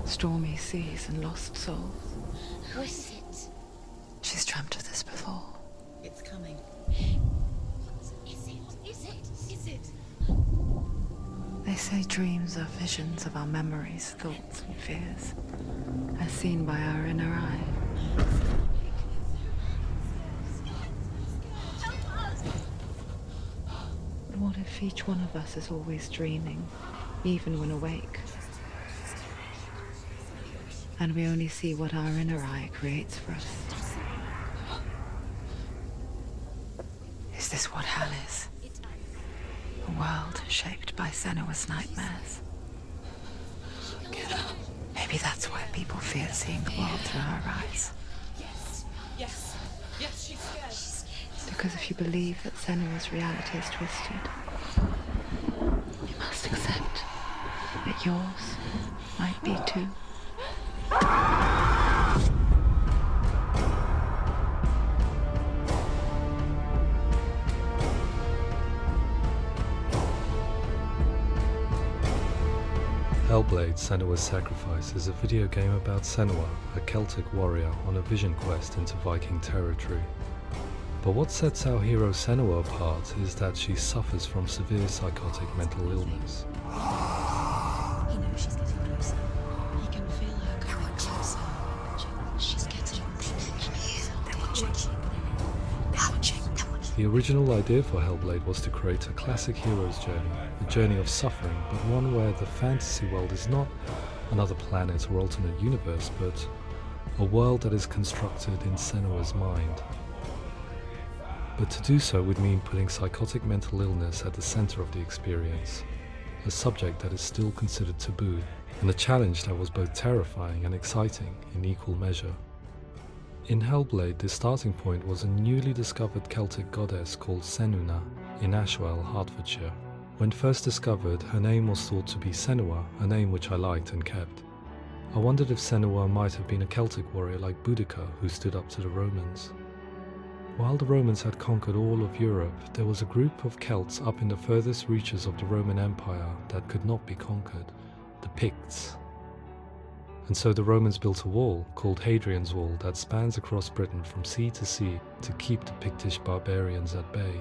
stormy seas and lost souls. Who is it? She's dreamt of this before. It's coming. Is it? They say dreams are visions of our memories, thoughts and fears, as seen by our inner eye. But what if each one of us is always dreaming, even when awake? And we only see what our inner eye creates for us. Is this what hell is? A world shaped by Senua's nightmares. Maybe that's why people fear seeing the world through her eyes. Yes, she's scared. Because if you believe that Senua's reality is twisted, you must accept that yours might be too. Hellblade: Senua's Sacrifice is a video game about Senua, a Celtic warrior on a vision quest into Viking territory. But what sets our hero Senua apart is that she suffers from severe psychotic mental illness. He knows she's getting closer. He can feel her coming closer. She's getting closer. They're watching. The original idea for Hellblade was to create a classic hero's journey, a journey of suffering, but one where the fantasy world is not another planet or alternate universe, but a world that is constructed in Senua's mind. But to do so would mean putting psychotic mental illness at the center of the experience, a subject that is still considered taboo, and a challenge that was both terrifying and exciting in equal measure. In Hellblade, the starting point was a newly discovered Celtic goddess called Senua in Ashwell, Hertfordshire. When first discovered, her name was thought to be Senua, a name which I liked and kept. I wondered if Senua might have been a Celtic warrior like Boudica who stood up to the Romans. While the Romans had conquered all of Europe, there was a group of Celts up in the furthest reaches of the Roman Empire that could not be conquered, the Picts. And so the Romans built a wall, called Hadrian's Wall, that spans across Britain from sea to sea to keep the Pictish barbarians at bay.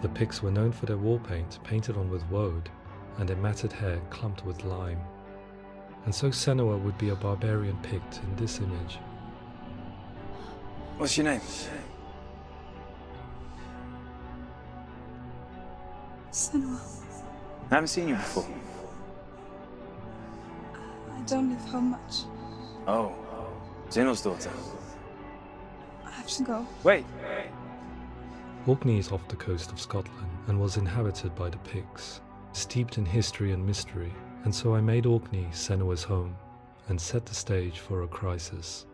The Picts were known for their war paint, painted on with woad, and their matted hair clumped with lime. And so Senua would be a barbarian Pict in this image. What's your name? Senua. I haven't seen you before. I don't leave home much. Oh, Zenua's daughter. I have to go. Wait. Orkney is off the coast of Scotland and was inhabited by the Picts, steeped in history and mystery, and so I made Orkney Senua's home and set the stage for a crisis.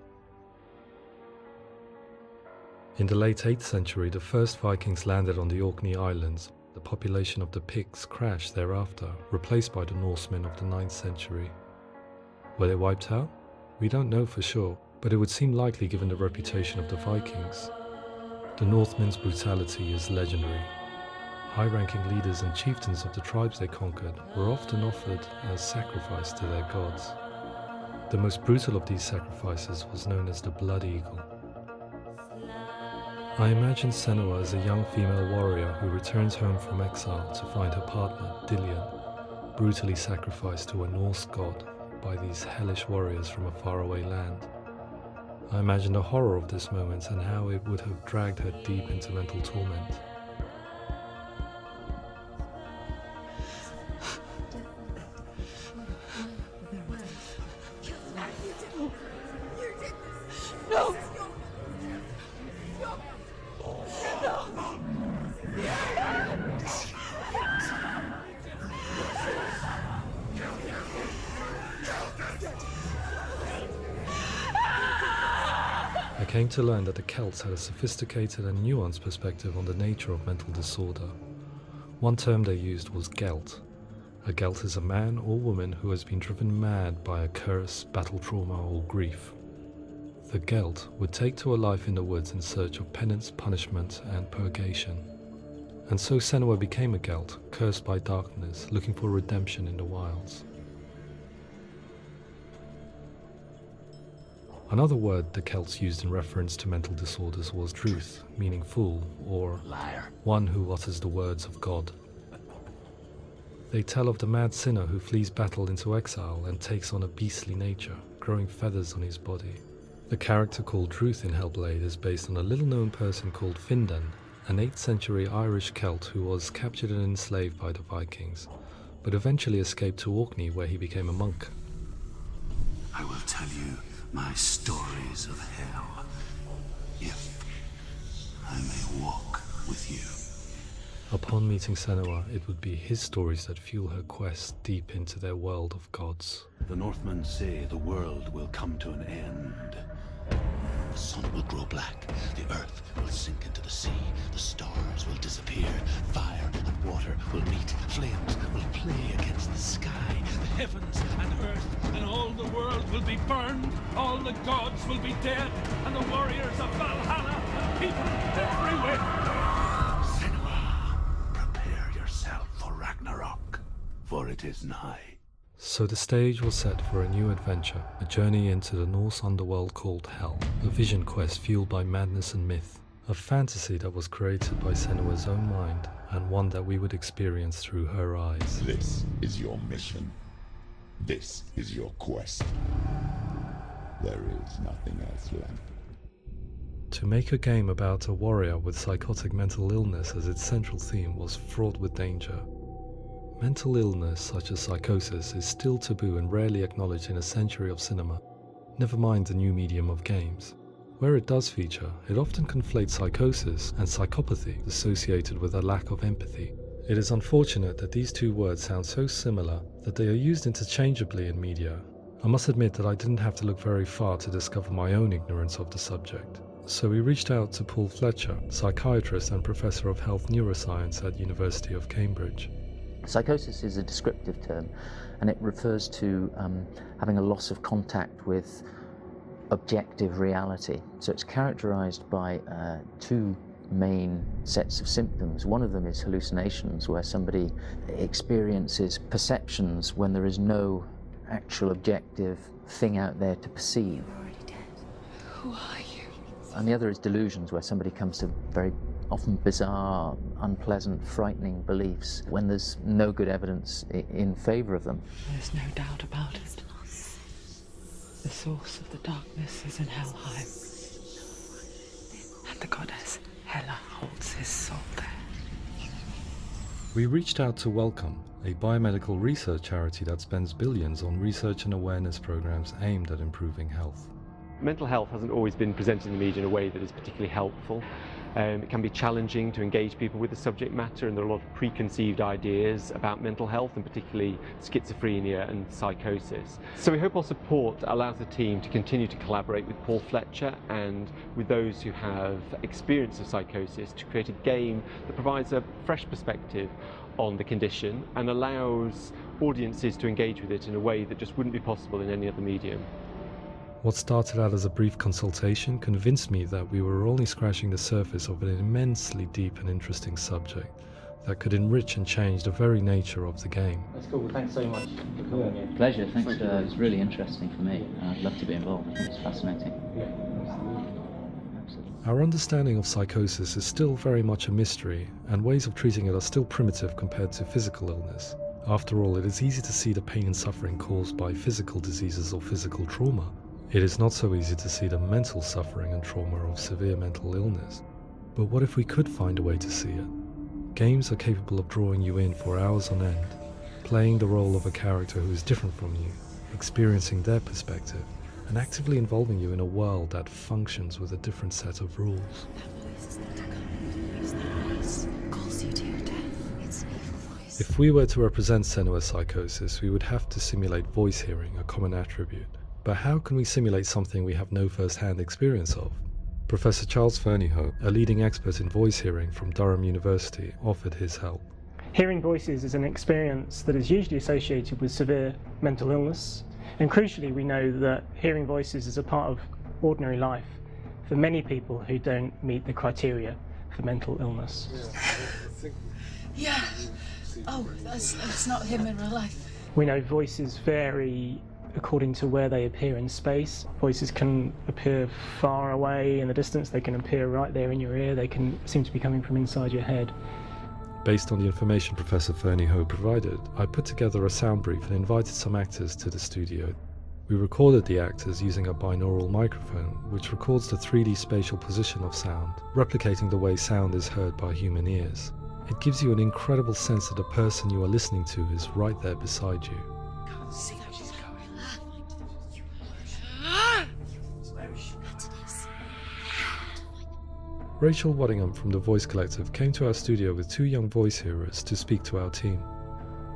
In the late 8th century, the first Vikings landed on the Orkney Islands. The population of the Picts crashed thereafter, replaced by the Norsemen of the 9th century. Were they wiped out? We don't know for sure, but it would seem likely given the reputation of the Vikings. The Northmen's brutality is legendary. High-ranking leaders and chieftains of the tribes they conquered were often offered as sacrifice to their gods. The most brutal of these sacrifices was known as the Blood Eagle. I imagine Senua as a young female warrior who returns home from exile to find her partner, Dillion, brutally sacrificed to a Norse god by these hellish warriors from a faraway land. I imagine the horror of this moment and how it would have dragged her deep into mental torment. No! I came to learn that the Celts had a sophisticated and nuanced perspective on the nature of mental disorder. One term they used was gelt. A gelt is a man or woman who has been driven mad by a curse, battle trauma, or grief. The gelt would take to a life in the woods in search of penance, punishment, and purgation. And so Senua became a gelt, cursed by darkness, looking for redemption in the wilds. Another word the Celts used in reference to mental disorders was druth, meaning fool, or Liar. one who utters the words of God. They tell of the mad sinner who flees battle into exile and takes on a beastly nature, growing feathers on his body. The character called Druth in Hellblade is based on a little-known person called Findan, an 8th century Irish Celt who was captured and enslaved by the Vikings, but eventually escaped to Orkney where he became a monk. I will tell you my stories of hell, if I may walk with you. Upon meeting Senua, it would be his stories that fuel her quest deep into their world of gods. The Northmen say the world will come to an end. The sun will grow black, the earth will sink into the sea, the stars will disappear, fire and water will meet, flames will play against the sky, the heavens and earth and all the world will be burned, all the gods will be dead, and the warriors of Valhalla and people everywhere. Senua, prepare yourself for Ragnarok, for it is nigh. So the stage was set for a new adventure, a journey into the Norse underworld called Hell, a vision quest fueled by madness and myth, a fantasy that was created by Senua's own mind, and one that we would experience through her eyes. This is your mission. This is your quest. There is nothing else left. To make a game about a warrior with psychotic mental illness as its central theme was fraught with danger. Mental illness, such as psychosis, is still taboo and rarely acknowledged in a century of cinema, never mind the new medium of games. Where it does feature, it often conflates psychosis and psychopathy associated with a lack of empathy. It is unfortunate that these two words sound so similar that they are used interchangeably in media. I must admit that I didn't have to look very far to discover my own ignorance of the subject. So we reached out to Paul Fletcher, psychiatrist and professor of health neuroscience at University of Cambridge. Psychosis is a descriptive term, and it refers to having a loss of contact with objective reality. So it's characterized by two main sets of symptoms. One of them is hallucinations, where somebody experiences perceptions when there is no actual objective thing out there to perceive. You're already dead. Who are you? And the other is delusions, where somebody comes to very often bizarre, unpleasant, frightening beliefs when there's no good evidence in favor of them. There's no doubt about it. The source of the darkness is in Helheim. And the goddess Hela holds his soul there. We reached out to Welcome, a biomedical research charity that spends billions on research and awareness programs aimed at improving health. Mental health hasn't always been presented in the media in a way that is particularly helpful. It can be challenging to engage people with the subject matter, and there are a lot of preconceived ideas about mental health, and particularly schizophrenia and psychosis. So we hope our support allows the team to continue to collaborate with Paul Fletcher and with those who have experience of psychosis to create a game that provides a fresh perspective on the condition and allows audiences to engage with it in a way that just wouldn't be possible in any other medium. What started out as a brief consultation convinced me that we were only scratching the surface of an immensely deep and interesting subject that could enrich and change the very nature of the game. That's cool. Thanks so much for coming in. Pleasure. Thanks. It's really interesting for me. I'd love to be involved. I think it's fascinating. Absolutely. Our understanding of psychosis is still very much a mystery, and ways of treating it are still primitive compared to physical illness. After all, it is easy to see the pain and suffering caused by physical diseases or physical trauma. It is not so easy to see the mental suffering and trauma of severe mental illness. But what if we could find a way to see it? Games are capable of drawing you in for hours on end, playing the role of a character who is different from you, experiencing their perspective, and actively involving you in a world that functions with a different set of rules. That voice is not a kind. It's that voice calls you to your death. It's an evil voice. If we were to represent Senua's psychosis, we would have to simulate voice hearing, a common attribute. But how can we simulate something we have no first-hand experience of? Professor Charles Fernyhough, a leading expert in voice hearing from Durham University, offered his help. Hearing voices is an experience that is usually associated with severe mental illness, and crucially we know that hearing voices is a part of ordinary life for many people who don't meet the criteria for mental illness. Yeah. Oh, that's not him in real life. We know voices vary according to where they appear in space. Voices can appear far away in the distance, they can appear right there in your ear, they can seem to be coming from inside your head. Based on the information Professor Fernie Ho provided, I put together a sound brief and invited some actors to the studio. We recorded the actors using a binaural microphone, which records the 3D spatial position of sound, replicating the way sound is heard by human ears. It gives you an incredible sense that the person you are listening to is right there beside you. Can't see how she's going. Rachel Waddingham from the Voice Collective came to our studio with 2 young voice hearers to speak to our team.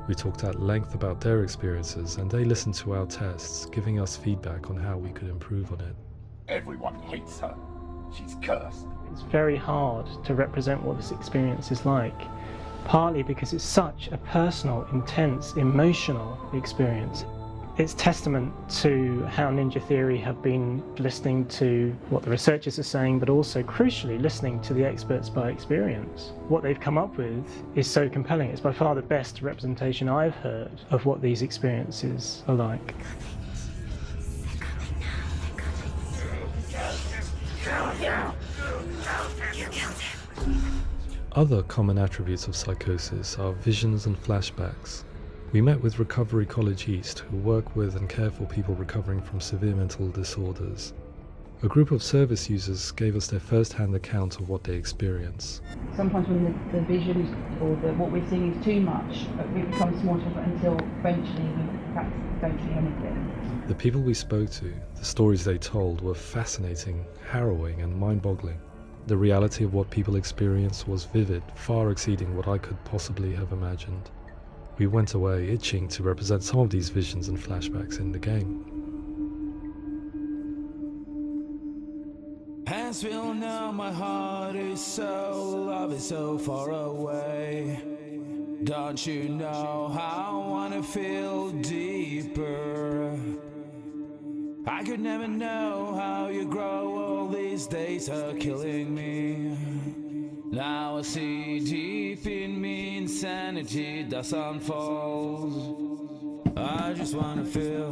We talked at length about their experiences and they listened to our tests, giving us feedback on how we could improve on it. Everyone hates her. She's cursed. It's very hard to represent what this experience is like, partly because it's such a personal, intense, emotional experience. It's testament to how Ninja Theory have been listening to what the researchers are saying, but also, crucially, listening to the experts by experience. What they've come up with is so compelling. It's by far the best representation I've heard of what these experiences are like. Other common attributes of psychosis are visions and flashbacks. We met with Recovery College East, who work with and care for people recovering from severe mental disorders. A group of service users gave us their first-hand account of what they experience. Sometimes when the visions or what we're seeing is too much, it becomes more difficult until eventually we perhaps don't see anything. The people we spoke to, the stories they told, were fascinating, harrowing and mind-boggling. The reality of what people experienced was vivid, far exceeding what I could possibly have imagined. We went away itching to represent some of these visions and flashbacks in the game. Hands will know my heart is so, love is so far away. Don't you know how I wanna feel deeper? I could never know how you grow, all these days are killing me. Now I see deep in me insanity does unfold. I just wanna feel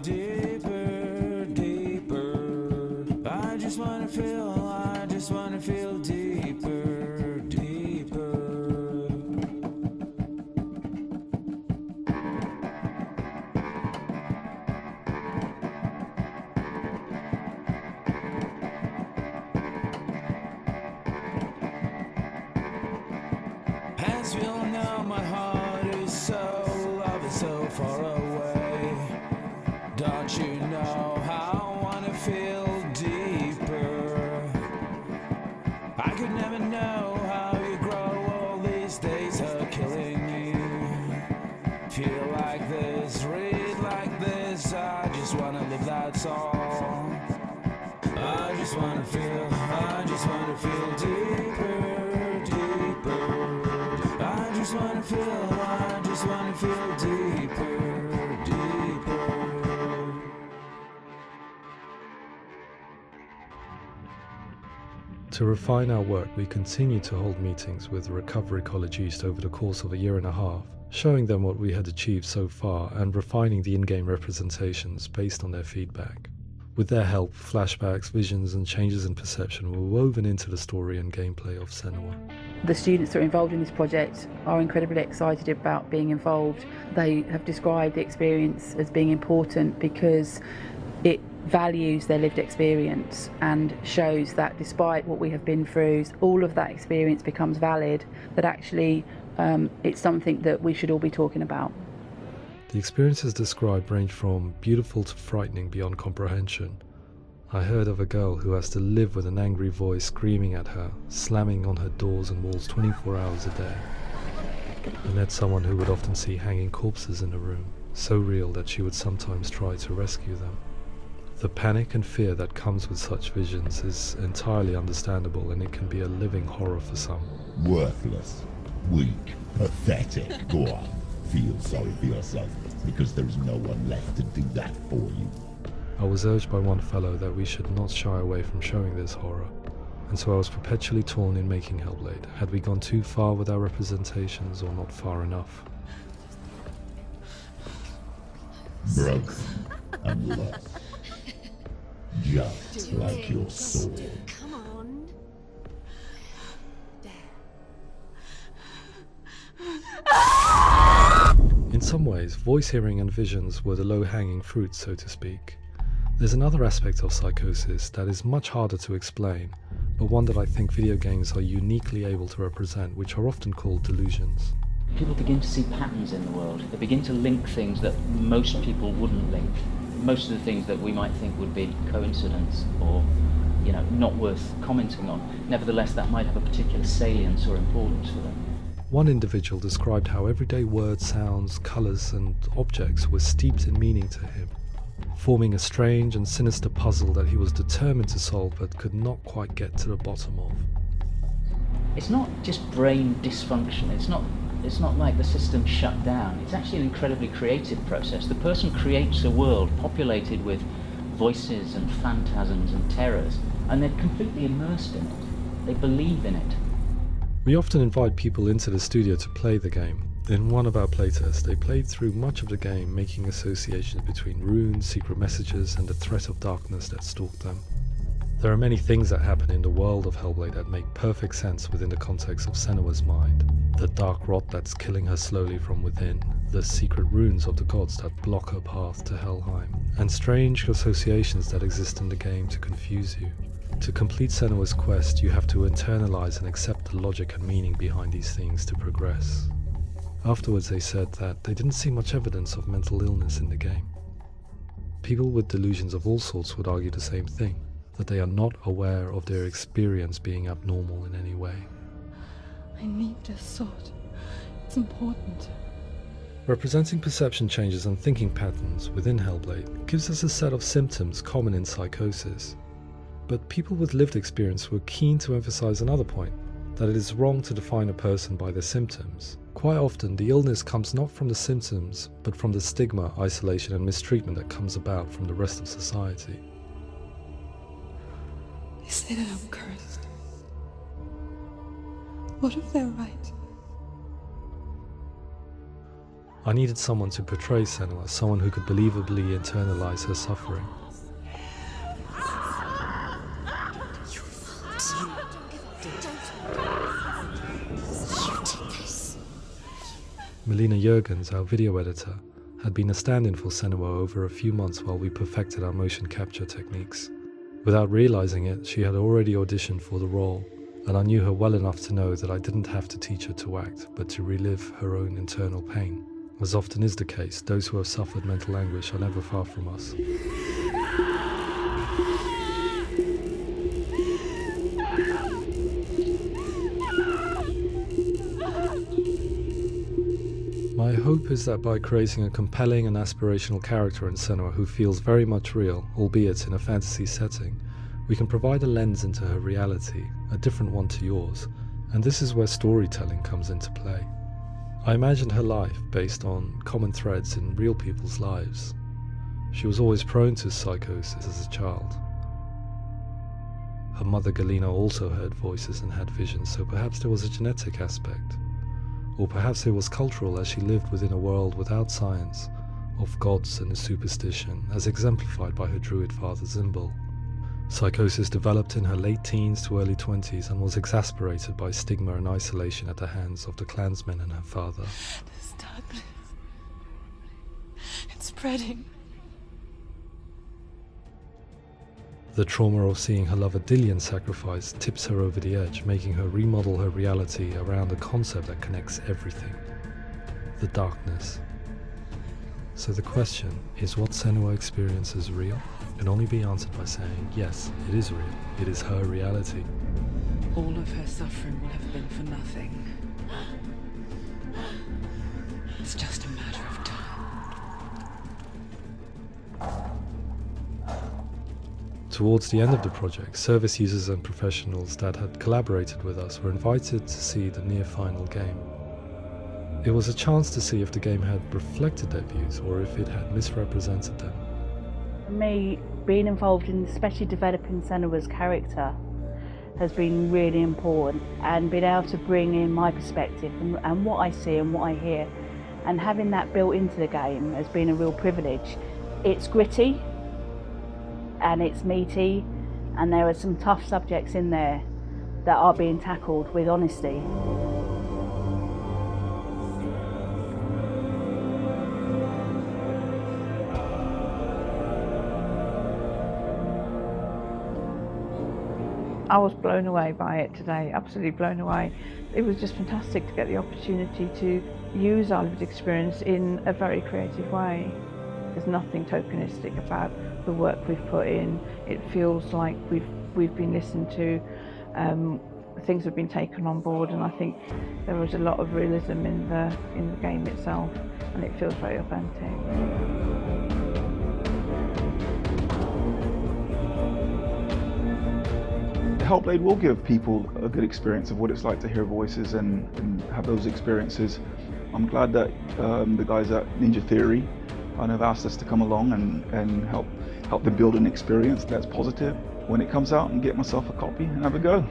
deeper, deeper. I just wanna feel deeper, deeper. Hands will know my heart is so, love is so far away. Don't you know how I wanna feel deeper? I could never know how you grow, all these days are killing me. Feel like this, read like this, I just wanna live, that's all. I just wanna feel deeper, deeper. I just wanna feel deeper, deeper. To refine our work, we continue to hold meetings with Recovery College East over the course of a year and a half, showing them what we had achieved so far and refining the in-game representations based on their feedback. With their help, flashbacks, visions and changes in perception were woven into the story and gameplay of Senua. The students that are involved in this project are incredibly excited about being involved. They have described the experience as being important because it values their lived experience and shows that despite what we have been through, all of that experience becomes valid, that actually it's something that we should all be talking about. The experiences described range from beautiful to frightening beyond comprehension. I heard of a girl who has to live with an angry voice screaming at her, slamming on her doors and walls 24 hours a day. I met someone who would often see hanging corpses in a room, so real that she would sometimes try to rescue them. The panic and fear that comes with such visions is entirely understandable, and it can be a living horror for some. Worthless, weak, pathetic. Go on, feel sorry for yourself, because there's no one left to do that for you. I was urged by one fellow that we should not shy away from showing this horror, and so I was perpetually torn in making Hellblade. Had we gone too far with our representations or not far enough? broken and lost. Just like your soul. Come on. In some ways, voice hearing and visions were the low-hanging fruit, so to speak. There's another aspect of psychosis that is much harder to explain, but one that I think video games are uniquely able to represent, which are often called delusions. People begin to see patterns in the world. They begin to link things that most people wouldn't link. Most of the things that we might think would be coincidence or, not worth commenting on. Nevertheless, that might have a particular salience or importance for them. One individual described how everyday words, sounds, colours and objects were steeped in meaning to him, forming a strange and sinister puzzle that he was determined to solve but could not quite get to the bottom of. It's not just brain dysfunction. It's not like the system shut down. It's actually an incredibly creative process. The person creates a world populated with voices and phantasms and terrors, and they're completely immersed in it. They believe in it. We often invite people into the studio to play the game. In one of our playtests, they played through much of the game, making associations between runes, secret messages, and the threat of darkness that stalked them. There are many things that happen in the world of Hellblade that make perfect sense within the context of Senua's mind. The dark rot that's killing her slowly from within, the secret runes of the gods that block her path to Helheim, and strange associations that exist in the game to confuse you. To complete Senua's quest, you have to internalize and accept the logic and meaning behind these things to progress. Afterwards they said that they didn't see much evidence of mental illness in the game. People with delusions of all sorts would argue the same thing, that they are not aware of their experience being abnormal in any way. I need this sword. It's important. Representing perception changes and thinking patterns within Hellblade gives us a set of symptoms common in psychosis. But people with lived experience were keen to emphasize another point, that it is wrong to define a person by their symptoms. Quite often, the illness comes not from the symptoms, but from the stigma, isolation and mistreatment that comes about from the rest of society. They say that I'm cursed. What if they're right? I needed someone to portray Senua, someone who could believably internalize her suffering. Melina Jurgens, our video editor, had been a stand-in for Senua over a few months while we perfected our motion capture techniques. Without realizing it, she had already auditioned for the role, and I knew her well enough to know that I didn't have to teach her to act, but to relive her own internal pain. As often is the case, those who have suffered mental anguish are never far from us. My hope is that by creating a compelling and aspirational character in Senua who feels very much real, albeit in a fantasy setting, we can provide a lens into her reality, a different one to yours, and this is where storytelling comes into play. I imagined her life based on common threads in real people's lives. She was always prone to psychosis as a child. Her mother Galina also heard voices and had visions, so perhaps there was a genetic aspect. Or perhaps it was cultural, as she lived within a world without science, of gods and a superstition, as exemplified by her druid father Zimbal. Psychosis developed in her late teens to early 20s and was exacerbated by stigma and isolation at the hands of the clansmen and her father. This darkness. It's spreading. The trauma of seeing her lover Dillian sacrificed tips her over the edge, making her remodel her reality around a concept that connects everything: the darkness. So the question, is what Senua experiences real? Can only be answered by saying, yes, it is real. It is her reality. All of her suffering will have been for nothing. It's just a matter of time. Towards the end of the project, service users and professionals that had collaborated with us were invited to see the near-final game. It was a chance to see if the game had reflected their views or if it had misrepresented them. For me, being involved in especially developing Senua's character has been really important, and being able to bring in my perspective and what I see and what I hear and having that built into the game has been a real privilege. It's gritty and it's meaty, and there are some tough subjects in there that are being tackled with honesty. I was blown away by it today, absolutely blown away. It was just fantastic to get the opportunity to use our lived experience in a very creative way. There's nothing tokenistic about the work we've put in. It feels like we've been listened to, things have been taken on board, and I think there was a lot of realism in the game itself, and it feels very authentic. Hellblade will give people a good experience of what it's like to hear voices and have those experiences. I'm glad that the guys at Ninja Theory have asked us to come along and help them build an experience that's positive when it comes out, and get myself a copy and have a go.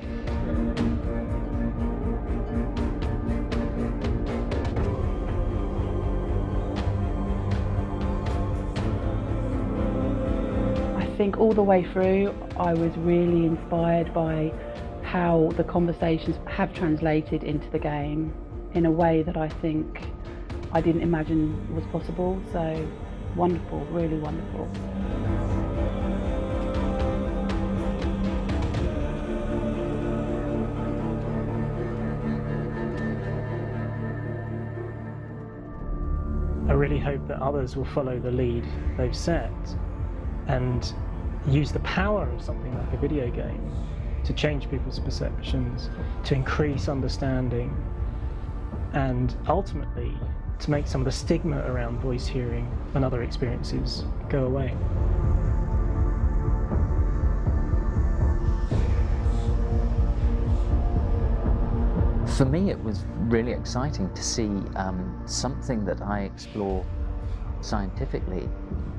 I think all the way through I was really inspired by how the conversations have translated into the game in a way that I think I didn't imagine was possible. So wonderful, really wonderful. I really hope that others will follow the lead they've set and use the power of something like a video game to change people's perceptions, to increase understanding, and ultimately to make some of the stigma around voice hearing and other experiences go away. For me, it was really exciting to see something that I explore scientifically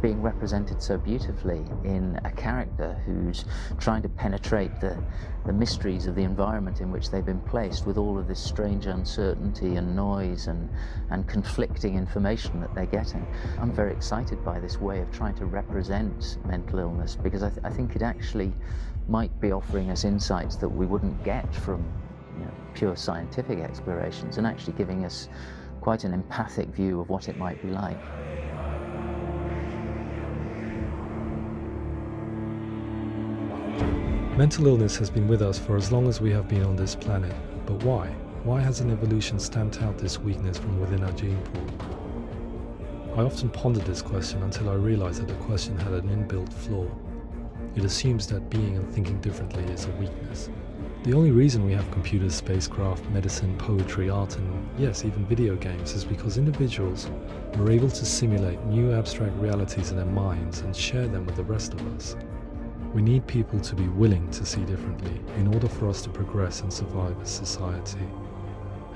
being represented so beautifully in a character who's trying to penetrate the mysteries of the environment in which they've been placed, with all of this strange uncertainty and noise and conflicting information that they're getting. I'm very excited by this way of trying to represent mental illness, because I think it actually might be offering us insights that we wouldn't get from pure scientific explorations, and actually giving us quite an empathic view of what it might be like. Mental illness has been with us for as long as we have been on this planet, but why? Why hasn't evolution stamped out this weakness from within our gene pool? I often pondered this question until I realized that the question had an inbuilt flaw. It assumes that being and thinking differently is a weakness. The only reason we have computers, spacecraft, medicine, poetry, art, and yes, even video games is because individuals were able to simulate new abstract realities in their minds and share them with the rest of us. We need people to be willing to see differently in order for us to progress and survive as society.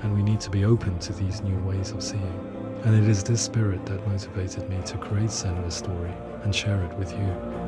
And we need to be open to these new ways of seeing. And it is this spirit that motivated me to create Senua's story and share it with you.